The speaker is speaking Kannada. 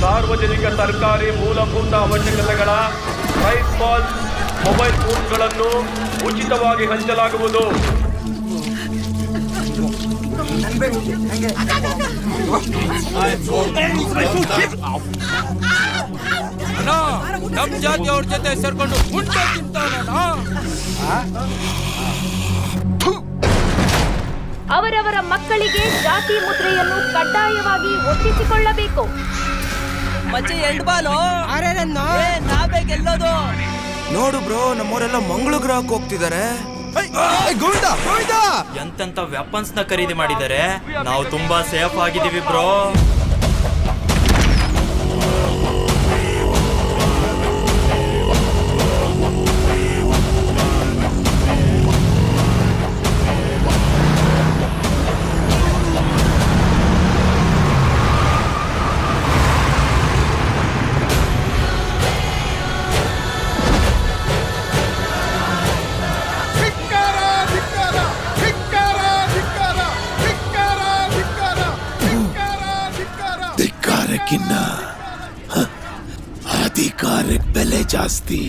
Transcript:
ಸಾರ್ವಜನಿಕ ಸರ್ಕಾರಿ ಮೂಲಭೂತ ಅವಶ್ಯಕತೆಗಳ ಪ್ರೈಸ್ ಬಾಲ್ ಮೊಬೈಲ್ ಫೋನ್ಗಳನ್ನು ಉಚಿತವಾಗಿ ಹಂಚಲಾಗುವುದು. ನಮ್ ಜಾತಿಯವ್ರ ಜೊತೆ ಸೇರ್ಕೊಂಡು ಊಟ ತಿಂತಾನ. ಅವರವರ ಮಕ್ಕಳಿಗೆ ಜಾತಿ ಮುದ್ರೆಯನ್ನು ಕಡ್ಡಾಯವಾಗಿ ಒತ್ತಿಸಿಕೊಳ್ಳಬೇಕು. ಮಚ್ಚೆ ಎಂಡ್ ಬಾಲು ನಾವೇ ಗೆಲ್ಲೋದು. ನೋಡು ಬ್ರೋ, ನಮ್ಮವರೆಲ್ಲ ಮಂಗಳ ಗ್ರಹಕ್ಕೆ ಹೋಗ್ತಿದ್ದಾರೆ. ಎಂತೆಂತ ವೆಪನ್ಸ್ ನ ಖರೀದಿ ಮಾಡಿದ್ದಾರೆ. ನಾವು ತುಂಬಾ ಸೇಫ್ ಆಗಿದ್ದೀವಿ ಬ್ರೋ. ಅಧಿಕಾರಕ್ಕೆ ಬೆಲೆ ಜಾಸ್ತಿ.